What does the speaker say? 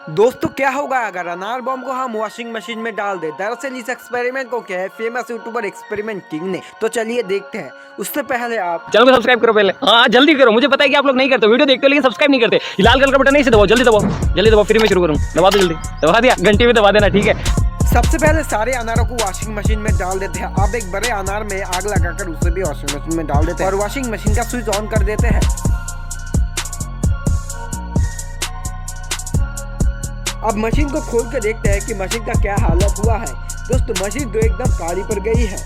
दोस्तों क्या होगा अगर अनार बॉम्ब को हम वॉशिंग मशीन में डाल दें। दरअसल इस एक्सपेरिमेंट को क्या है फेमस यूट्यूबर एक्सपेरिमेंट किंग ने। तो चलिए देखते हैं। उससे पहले आप चैनल को सब्सक्राइब करो पहले। हाँ जल्दी करो, मुझे पता है कि आप लोग नहीं करते, वीडियो देखते हो लेकिन सब्सक्राइब नहीं करते। लाल कलर का बटन नहीं से दबाओ, जल्दी दबाओ, जल्दी दबाओ, फिर मैं शुरू करूँ। दबा दो, जल्दी दबा दिया, घंटे में दबा देना, ठीक है। सबसे पहले सारे अनारों को वॉशिंग मशीन में डाल देते हैं। आप एक बड़े अनार में आग लगाकर उसे भी वॉशिंग मशीन में डाल देते हैं और वॉशिंग मशीन का स्विच ऑन कर देते हैं। अब मशीन को खोल कर देखते हैं कि मशीन का क्या हालत हुआ है। दोस्तों मशीन तो एकदम काली पड़ गई है।